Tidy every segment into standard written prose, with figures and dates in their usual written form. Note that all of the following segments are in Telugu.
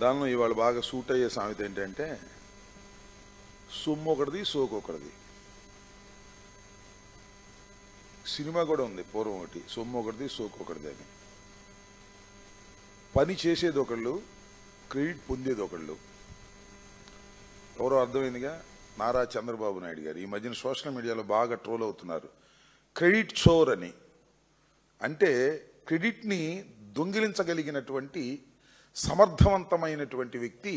దానిలో ఇవాళ బాగా సూట్ అయ్యే సామెత ఏంటంటే సొమ్ము ఒకటిది సోకు ఒకటిది. సినిమా కూడా ఉంది పూర్వం ఒకటి, సొమ్ము ఒకటిది సోకు ఒకటిది అని. పని చేసేది ఒకళ్ళు, క్రెడిట్ పొందేది ఒకళ్ళు. ఎవరో అర్థమైందిగా, నారా చంద్రబాబు నాయుడు గారు. ఈ మధ్యన సోషల్ మీడియాలో బాగా ట్రోల్ అవుతున్నారు, క్రెడిట్ చోర్ అని. అంటే క్రెడిట్ని దొంగిలించగలిగినటువంటి సమర్థవంతమైనటువంటి వ్యక్తి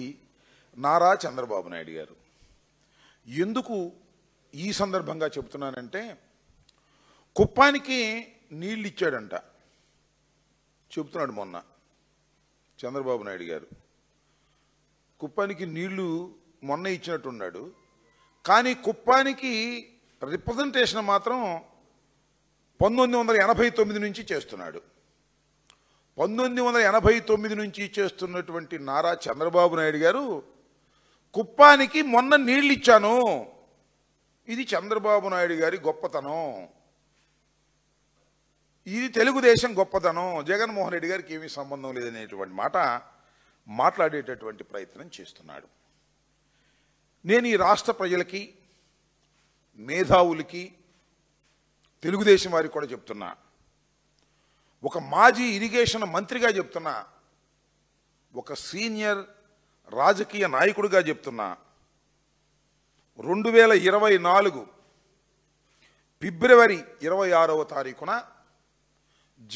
నారా చంద్రబాబు నాయుడు గారు. ఎందుకు ఈ సందర్భంగా చెబుతున్నానంటే, కుప్పానికి నీళ్ళు ఇచ్చాడంట చెబుతున్నాడు మొన్న చంద్రబాబు నాయుడు గారు. కుప్పానికి నీళ్లు మొన్న ఇచ్చినట్టున్నాడు, కానీ కుప్పానికి రిప్రజెంటేషన్ మాత్రం 1989 నుంచి చేస్తున్నాడు. 1989 నుంచి చేస్తున్నటువంటి నారా చంద్రబాబు నాయుడు గారు కుప్పానికి మొన్న నీళ్ళు ఇచ్చాను, ఇది చంద్రబాబు నాయుడు గారి గొప్పతనం, ఇది తెలుగుదేశం గొప్పతనం, జగన్మోహన్ రెడ్డి గారికి ఏమీ సంబంధం లేదనేటువంటి మాట మాట్లాడేటటువంటి ప్రయత్నం చేస్తున్నాడు. నేను ఈ రాష్ట్ర ప్రజలకి, మేధావులకి, తెలుగుదేశం వారికి కూడా చెప్తున్నా, ఒక మాజీ ఇరిగేషన్ మంత్రిగా చెప్తున్నా, ఒక సీనియర్ రాజకీయ నాయకుడిగా చెప్తున్నా, 2024 ఫిబ్రవరి 26వ తారీఖున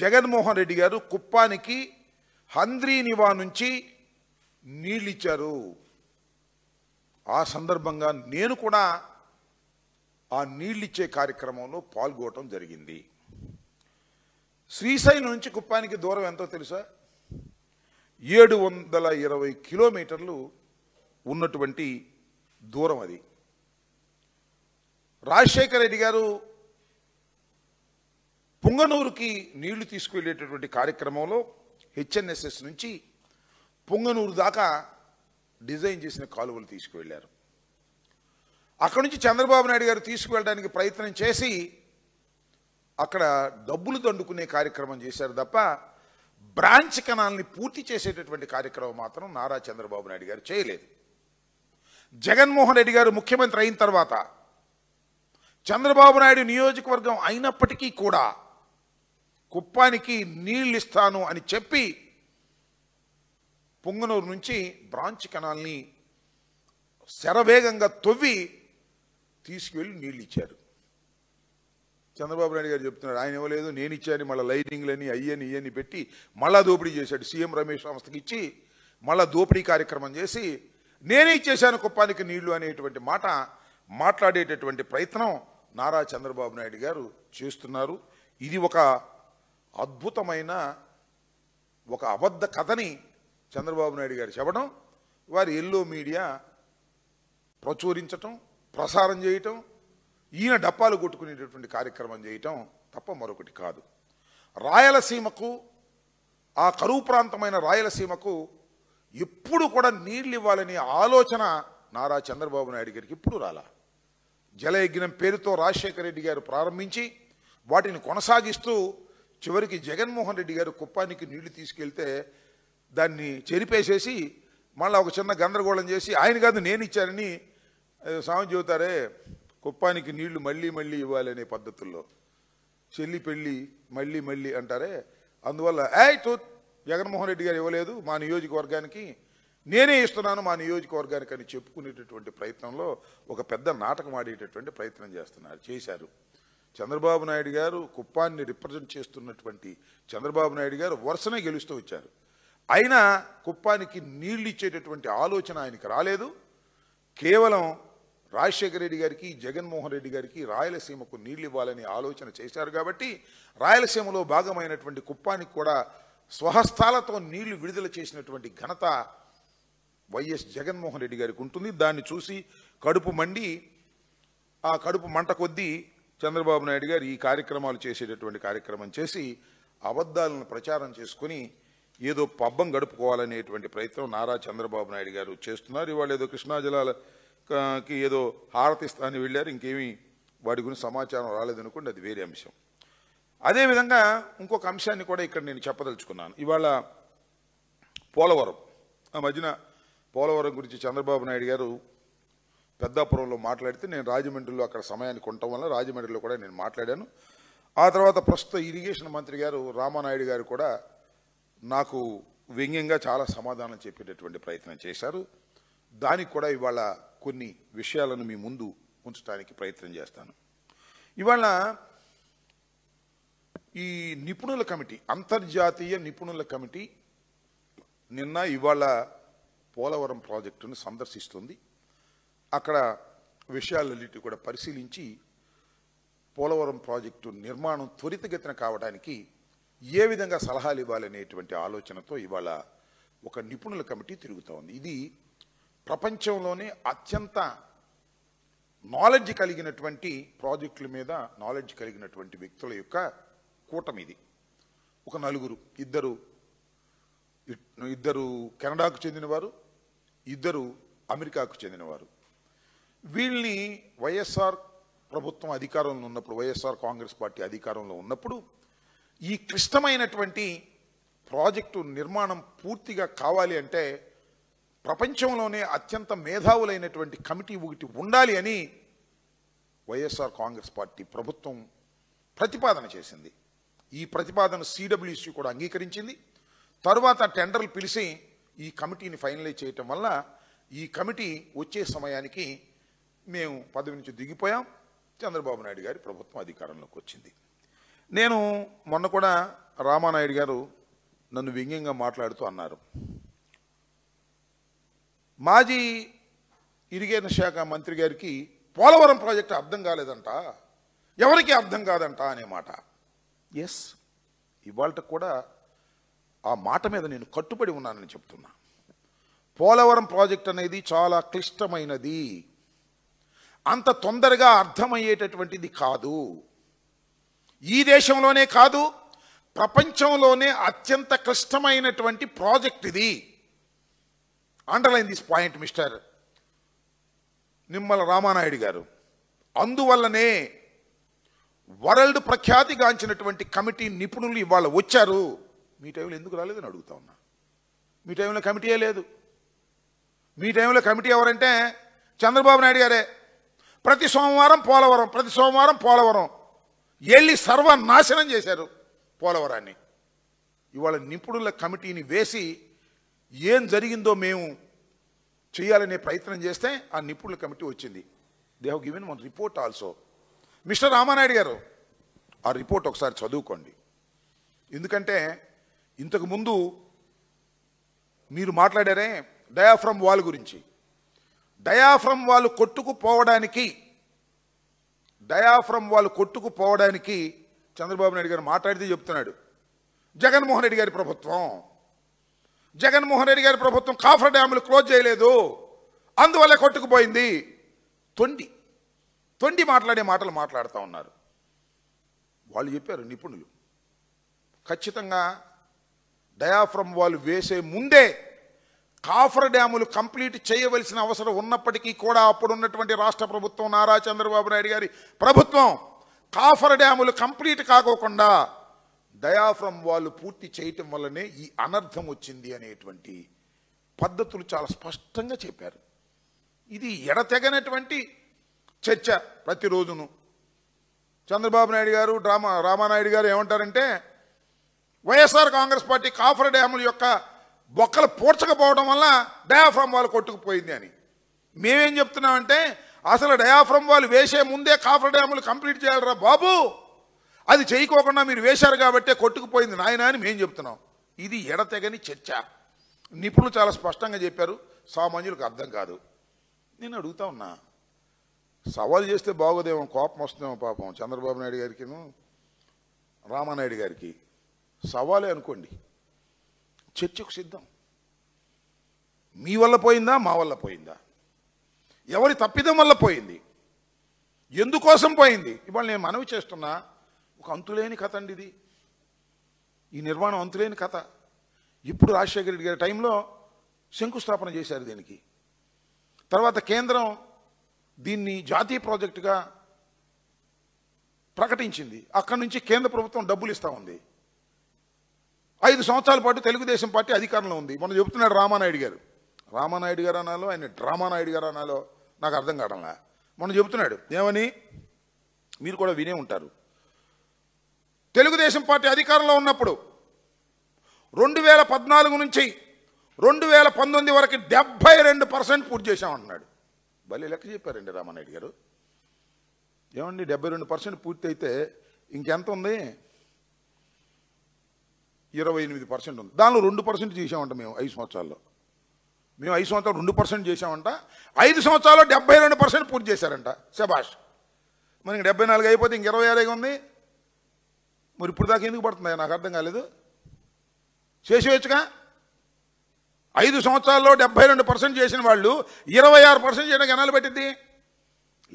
జగన్మోహన్ రెడ్డి గారు కుప్పానికి హంద్రీనివా నుంచి నీళ్ళు ఇచ్చారు. ఆ సందర్భంగా నేను కూడా ఆ నీళ్ళిచ్చే కార్యక్రమంలో పాల్గొనడం జరిగింది. శ్రీశైలం నుంచి కుప్పానికి దూరం ఎంతో తెలుసా? 720 కిలోమీటర్లు ఉన్నటువంటి దూరం అది. రాజశేఖర రెడ్డి గారు పుంగనూరుకి నీళ్లు తీసుకువెళ్ళేటటువంటి కార్యక్రమంలో హెచ్ఎన్ఎస్ఎస్ నుంచి పుంగనూరు దాకా డిజైన్ చేసిన కాలువలు తీసుకువెళ్ళారు. అక్కడి నుంచి చంద్రబాబు నాయుడు గారు తీసుకువెళ్ళడానికి ప్రయత్నం చేసి అక్కడ డబ్బులు దండుకునే కార్యక్రమం చేశారు తప్ప బ్రాంచ్ కెనాల్ని పూర్తి చేసేటటువంటి కార్యక్రమం మాత్రం నారా చంద్రబాబు నాయుడు గారు చేయలేదు. జగన్మోహన్ రెడ్డి గారు ముఖ్యమంత్రి అయిన తర్వాత చంద్రబాబు నాయుడు నియోజకవర్గం అయినప్పటికీ కూడా కుప్పానికి నీళ్ళు ఇస్తాను అని చెప్పి పుంగనూరు నుంచి బ్రాంచ్ కెనాల్ని శరవేగంగా తవ్వి తీసుకువెళ్ళి నీళ్ళు ఇచ్చారు. చంద్రబాబు నాయుడు గారు చెప్తున్నాడు, ఆయన ఇవ్వలేదు, నేను ఇచ్చాను, మళ్ళీ లైటింగ్లని అయ్యని ఇయ్యని పెట్టి మళ్ళా దోపిడీ చేశాడు. సీఎం రమేష్ సంస్థకి ఇచ్చి మళ్ళా దోపిడీ కార్యక్రమం చేసి నేనే ఇచ్చేశాను కుప్పానికి నీళ్లు అనేటువంటి మాట మాట్లాడేటటువంటి ప్రయత్నం నారా చంద్రబాబు నాయుడు గారు చేస్తున్నారు. ఇది ఒక అద్భుతమైన ఒక అబద్ధ కథని చంద్రబాబు నాయుడు గారు చెప్పడం, వారి ఎల్లో మీడియా ప్రచురించటం, ప్రసారం చేయటం, ఈయన డప్పాలు కొట్టుకునేటటువంటి కార్యక్రమం చేయటం తప్ప మరొకటి కాదు. రాయలసీమకు, ఆ కరువు ప్రాంతమైన రాయలసీమకు ఎప్పుడు కూడా నీళ్ళు ఇవ్వాలనే ఆలోచన నారా చంద్రబాబు నాయుడు గారికి ఇప్పుడు రాలా. జలయజ్ఞం పేరుతో రాజశేఖర రెడ్డి గారు ప్రారంభించి వాటిని కొనసాగిస్తూ చివరికి జగన్మోహన్ రెడ్డి గారు కుప్పానికి నీళ్లు తీసుకెళ్తే దాన్ని చెరిపేసేసి మళ్ళీ ఒక చిన్న గందరగోళం చేసి ఆయన కాదు నేను ఇచ్చానని సామెత చెబుతారే, కుప్పానికి నీళ్లు మళ్ళీ మళ్ళీ ఇవ్వాలనే పద్ధతుల్లో చెల్లి పెళ్ళి మళ్ళీ మళ్ళీ అంటారే, అందువల్ల జగన్మోహన్ రెడ్డి గారు ఇవ్వలేదు మా నియోజకవర్గానికి, నేనే ఇస్తున్నాను మా నియోజకవర్గానికి అని చెప్పుకునేటటువంటి ప్రయత్నంలో ఒక పెద్ద నాటకం ఆడేటటువంటి ప్రయత్నం చేశారు. చంద్రబాబు నాయుడు గారు కుప్పాన్ని రిప్రజెంట్ చేస్తున్నటువంటి చంద్రబాబు నాయుడు గారు వరుసనే గెలుస్తూ వచ్చారు. అయినా కుప్పానికి నీళ్లు ఇచ్చేటటువంటి ఆలోచన ఆయనకి రాలేదు. కేవలం రాజశేఖర రెడ్డి గారికి, జగన్మోహన్ రెడ్డి గారికి రాయలసీమకు నీళ్లు ఇవ్వాలని ఆలోచన చేశారు కాబట్టి రాయలసీమలో భాగమైనటువంటి కుప్పానికి కూడా స్వహస్తాలతో నీళ్లు విడుదల చేసినటువంటి ఘనత వైఎస్ జగన్మోహన్ రెడ్డి గారికి ఉంటుంది. దాన్ని చూసి కడుపు మండి, ఆ కడుపు మంట కొద్దీ చంద్రబాబు నాయుడు గారు ఈ కార్యక్రమాలు చేసేటటువంటి కార్యక్రమం చేసి అబద్ధాలను ప్రచారం చేసుకుని ఏదో పబ్బం గడుపుకోవాలనేటువంటి ప్రయత్నం నారా చంద్రబాబు నాయుడు గారు చేస్తున్నారు. ఇవాళ ఏదో కృష్ణా జలాలకి ఏదో హారతిస్తాన్ని వెళ్ళారు, ఇంకేమీ వాటి గురించి సమాచారం రాలేదనుకోండి, అది వేరే అంశం. అదేవిధంగా ఇంకొక అంశాన్ని కూడా ఇక్కడ నేను చెప్పదలుచుకున్నాను. ఇవాళ పోలవరం ఆ మధ్యన పోలవరం గురించి చంద్రబాబు నాయుడు గారు పెద్దాపురంలో మాట్లాడితే నేను రాజమండ్రిలో అక్కడ సమయానికి ఉండటం వల్ల రాజమండ్రిలో కూడా నేను మాట్లాడాను. ఆ తర్వాత ప్రస్తుత ఇరిగేషన్ మంత్రి గారు రామానాయుడు గారు కూడా నాకు వ్యంగ్యంగా చాలా సమాధానం చెప్పేటటువంటి ప్రయత్నం చేశారు. దానికి కూడా ఇవాళ కొన్ని విషయాలను మీ ముందు ఉంచడానికి ప్రయత్నం చేస్తాను. ఇవాళ ఈ నిపుణుల కమిటీ, అంతర్జాతీయ నిపుణుల కమిటీ నిన్న ఇవాళ పోలవరం ప్రాజెక్టును సందర్శిస్తుంది. అక్కడ విషయాలన్నిటి కూడా పరిశీలించి పోలవరం ప్రాజెక్టు నిర్మాణం త్వరితగతిన కావడానికి ఏ విధంగా సలహాలు ఇవ్వాలనేటువంటి ఆలోచనతో ఇవాళ ఒక నిపుణుల కమిటీ తిరుగుతూ ఉంది. ఇది ప్రపంచంలోనే అత్యంత నాలెడ్జ్ కలిగినటువంటి ప్రాజెక్టుల మీద నాలెడ్జ్ కలిగినటువంటి వ్యక్తుల యొక్క కూటమి ఇది. ఒక నలుగురు, ఇద్దరు కెనడాకు చెందినవారు, ఇద్దరు అమెరికాకు చెందినవారు. వీళ్ళని వైఎస్ఆర్ ప్రభుత్వం అధికారంలో ఉన్నప్పుడు, వైఎస్ఆర్ కాంగ్రెస్ పార్టీ అధికారంలో ఉన్నప్పుడు ఈ క్లిష్టమైనటువంటి ప్రాజెక్టు నిర్మాణం పూర్తిగా కావాలి అంటే ప్రపంచంలోనే అత్యంత మేధావులైనటువంటి కమిటీ ఒకటి ఉండాలి అని వైఎస్ఆర్ కాంగ్రెస్ పార్టీ ప్రభుత్వం ప్రతిపాదన చేసింది. ఈ ప్రతిపాదన సిడబ్ల్యూసి కూడా అంగీకరించింది. తరువాత టెండర్లు పిలిచి ఈ కమిటీని ఫైనలైజ్ చేయటం వల్ల ఈ కమిటీ వచ్చే సమయానికి మేము పదవి నుంచి దిగిపోయాం. చంద్రబాబు నాయుడు గారి ప్రభుత్వం అధికారంలోకి వచ్చింది. నేను మొన్న కూడా రామానాయుడు గారు నన్ను వ్యంగ్యంగా మాట్లాడుతూ అన్నారు, మాజీ ఇరిగేషన్ శాఖ మంత్రి గారికి పోలవరం ప్రాజెక్టు అర్థం కాలేదంట, ఎవరికి అర్థం కాదంట అనే మాట. ఎస్, ఇవాళ కూడా ఆ మాట మీద నేను కట్టుబడి ఉన్నానని చెప్తున్నా. పోలవరం ప్రాజెక్ట్ అనేది చాలా క్లిష్టమైనది, అంత తొందరగా అర్థమయ్యేటటువంటిది కాదు. ఈ దేశంలోనే కాదు, ప్రపంచంలోనే అత్యంత క్లిష్టమైనటువంటి ప్రాజెక్ట్ ఇది. Underline this point mister Nimmala Ramanaidu గారు. అందువల్లనే వరల్డ్ ప్రఖ్యాతిగాంచినటువంటి కమిటీ నిపుణులు ఇవాళ వచ్చారు. మీ టైంలో ఎందుకు రాలేదని అడుగుతా ఉన్నా. మీ టైంలో కమిటీయే లేదు. మీ టైంలో కమిటీ ఎవరంటే చంద్రబాబు నాయుడు గారే. ప్రతి సోమవారం పోలవరం, ప్రతి సోమవారం పోలవరం వెళ్ళి సర్వనాశనం చేశారు పోలవరాన్ని. ఇవాళ నిపుణుల కమిటీని వేసి ఏం జరిగిందో మేము చేయాలనే ప్రయత్నం చేస్తే ఆ నిపుణుల కమిటీ వచ్చింది. They have given one report also. Mister Ramanaidu గారు, ఆ రిపోర్ట్ ఒకసారి చదువుకోండి. ఎందుకంటే ఇంతకుముందు మీరు మాట్లాడారే డయాఫ్రమ్ వాల్ గురించి. డయాఫ్రమ్ వాల్ కొట్టుకుపోవడానికి చంద్రబాబు నాయుడు గారు మాట్లాడితే చెప్తున్నాడు జగన్మోహన్ రెడ్డి గారి ప్రభుత్వం కాఫర్ డ్యాములు క్లోజ్ చేయలేదు, అందువల్ల కొట్టుకుపోయింది. తొండి మాట్లాడే మాటలు మాట్లాడుతూ ఉన్నారు. వాళ్ళు చెప్పారు నిపుణులు, ఖచ్చితంగా డయాఫ్రమ్ వాల్ వేసే ముందే కాఫర్ డ్యాములు కంప్లీట్ చేయవలసిన అవసరం ఉన్నప్పటికీ కూడా అప్పుడున్నటువంటి రాష్ట్ర ప్రభుత్వం, నారా చంద్రబాబు నాయుడు గారి ప్రభుత్వం కాఫర్ డ్యాములు కంప్లీట్ కాకోకుండా డయాఫ్రమ్ వాళ్ళు పూర్తి చేయటం వల్లనే ఈ అనర్థం వచ్చింది అనేటువంటి పద్ధతులు చాలా స్పష్టంగా చెప్పారు. ఇది ఎడతెగనటువంటి చర్చ ప్రతిరోజును. చంద్రబాబు నాయుడు గారు, రామానాయుడు గారు ఏమంటారంటే వైఎస్ఆర్ కాంగ్రెస్ పార్టీ కాఫర్ డ్యాముల యొక్క బొక్కలు పూడ్చకపోవడం వల్ల డయాఫ్రమ్ వాళ్ళు కొట్టుకుపోయింది అని. మేమేం చెప్తున్నామంటే అసలు డయాఫ్రమ్ వాళ్ళు వేసే ముందే కాఫర్ డ్యాములు కంప్లీట్ చేయాలరా బాబు, అది చేయకోకుండా మీరు వేశారు కాబట్టే కొట్టుకుపోయింది నాయన అని మేము చెప్తున్నాం. ఇది ఎడతెగని చర్చ. నిపుణులు చాలా స్పష్టంగా చెప్పారు, సామాన్యులకు అర్థం కాదు. నేను అడుగుతా ఉన్నా, సవాల్ చేస్తే బాగోదేమో, కోపం వస్తుందేమో పాపం చంద్రబాబు నాయుడు గారికి రామానాయుడు గారికి. సవాలే అనుకోండి, చర్చకు సిద్ధం. మీ వల్ల పోయిందా, మా వల్ల పోయిందా, ఎవరి తప్పిదం వల్ల పోయింది, ఎందుకోసం పోయింది? ఇవాళ నేను మనవి చేస్తున్నా, ఒక అంతులేని కథ అండి ఇది. ఈ నిర్మాణం అంతులేని కథ. ఇప్పుడు రాజశేఖర రెడ్డి గారి టైంలో శంకుస్థాపన చేశారు దీనికి. తర్వాత కేంద్రం దీన్ని జాతీయ ప్రాజెక్టుగా ప్రకటించింది. అక్కడి నుంచి కేంద్ర ప్రభుత్వం డబ్బులు ఇస్తూ ఉంది. 5 సంవత్సరాల పాటు తెలుగుదేశం పార్టీ అధికారంలో ఉంది. మొన్న చెబుతున్నాడు రామానాయుడు గారు అనాలో ఆయన డ్రామానాయుడు గారు అనాలో నాకు అర్థం కావడంలా. మొన్న చెబుతున్నాడు ఏమని, మీరు కూడా వినే ఉంటారు, తెలుగుదేశం పార్టీ అధికారంలో ఉన్నప్పుడు 2014 నుంచి 2019 వరకు 72% పూర్తి చేశామంటున్నాడు. భలే లెక్క చెప్పారండి రామానాయుడు గారు. ఏమండి 72% పూర్తి అయితే ఇంకెంత ఉంది? 28% ఉంది. దానిలో 2% చేసామంట మేము 5 సంవత్సరాల్లో. మేము 5 సంవత్సరాలు 2% చేసామంట. 5 సంవత్సరాల్లో 72% పూర్తి చేశారంట. శబాష్. మరి ఇంక 74 అయిపోతే ఇంక 26 ఉంది. మరి ఇప్పుడు దాకా ఎందుకు పడుతుంది నాకు అర్థం కాలేదు. చేసేయచ్చుగా. 5 సంవత్సరాల్లో 72% చేసిన వాళ్ళు 26% చేయడానికి ఎన్నాళ్ళు పెట్టింది?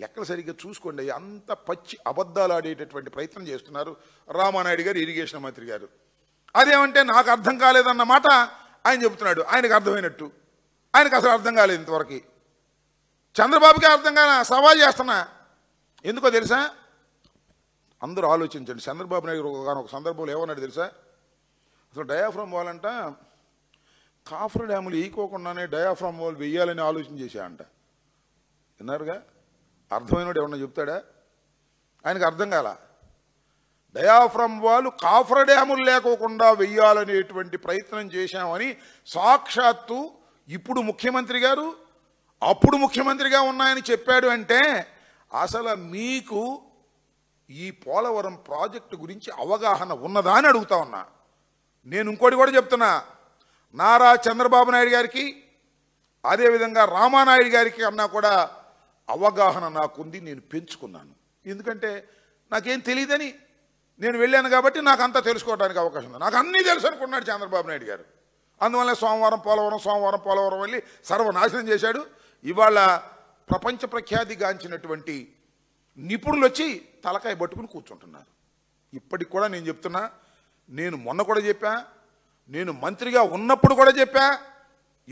లెక్కలు సరిగ్గా చూసుకోండి. అంత పచ్చి అబద్ధాలు ఆడేటటువంటి ప్రయత్నం చేస్తున్నారు రామానాయుడు గారు, ఇరిగేషన్ మంత్రి గారు. అదేమంటే నాకు అర్థం కాలేదన్నమాట ఆయన చెబుతున్నాడు. ఆయనకు అర్థమైనట్టు. ఆయనకు అసలు అర్థం కాలేదు ఇంతవరకు. చంద్రబాబుకే అర్థం కాలే. సవాల్ చేస్తున్నా. ఎందుకో తెలుసా? అందరూ ఆలోచించండి. చంద్రబాబు నాయుడు ఒక సందర్భంలో ఏమన్నాడు తెలుసా? అసలు డయాఫ్రామ్ వాల్ అంట కాఫర్ డ్యాములు వేయకోకుండానే డయాఫ్రామ్ వాల్ వెయ్యాలని ఆలోచన చేశాయంట. విన్నారుగా? అర్థమైనడు ఏమన్నా చెప్తాడా? ఆయనకు అర్థం కాల. డయాఫ్రామ్ వాల్ కాఫర్ డ్యాములు లేకోకుండా వెయ్యాలనేటువంటి ప్రయత్నం చేశామని సాక్షాత్తు ఇప్పుడు ముఖ్యమంత్రి గారు అప్పుడు ముఖ్యమంత్రిగా ఉన్నాయని చెప్పాడు. అంటే అసలు మీకు ఈ పోలవరం ప్రాజెక్టు గురించి అవగాహన ఉన్నదా అని అడుగుతా ఉన్నా. నేను ఇంకోటి కూడా చెప్తున్నా. నారా చంద్రబాబు నాయుడు గారికి అదేవిధంగా రామానాయుడు గారికి అన్నా కూడా అవగాహన నాకుంది. నేను పెంచుకున్నాను. ఎందుకంటే నాకేం తెలియదని నేను వెళ్ళాను కాబట్టి నాకు అంతా తెలుసుకోవడానికి అవకాశం ఉంది. నాకు అన్నీ తెలుసు అనుకున్నాడు చంద్రబాబు నాయుడు గారు. అందువల్ల సోమవారం పోలవరం వెళ్ళి సర్వనాశనం చేశాడు. ఇవాళ ప్రపంచ ప్రఖ్యాతిగాంచినటువంటి నిపుణులు వచ్చి తలకాయ పట్టుకుని కూర్చుంటున్నారు. ఇప్పటికి కూడా నేను చెప్తున్నా, నేను మొన్న కూడా చెప్పా, నేను మంత్రిగా ఉన్నప్పుడు కూడా చెప్పా,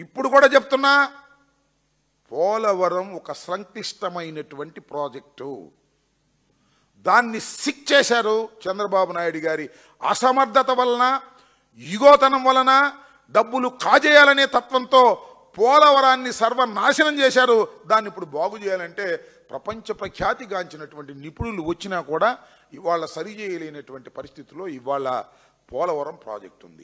ఇప్పుడు కూడా చెప్తున్నా, పోలవరం ఒక సంక్లిష్టమైనటువంటి ప్రాజెక్టు. దాన్ని సిక్ చేశారు చంద్రబాబు నాయుడు గారి అసమర్థత వలన, యుగోతనం వలన, డబ్బులు కాజేయాలనే తత్వంతో పోలవరాన్ని సర్వనాశనం చేశారు. దాన్ని ఇప్పుడు బాగు చేయాలంటే ప్రపంచ ప్రఖ్యాతిగాంచినటువంటి నిపుణులు వచ్చినా కూడా ఇవాళ సరిచేయలేనటువంటి పరిస్థితుల్లో ఇవాళ పోలవరం ప్రాజెక్టు ఉంది.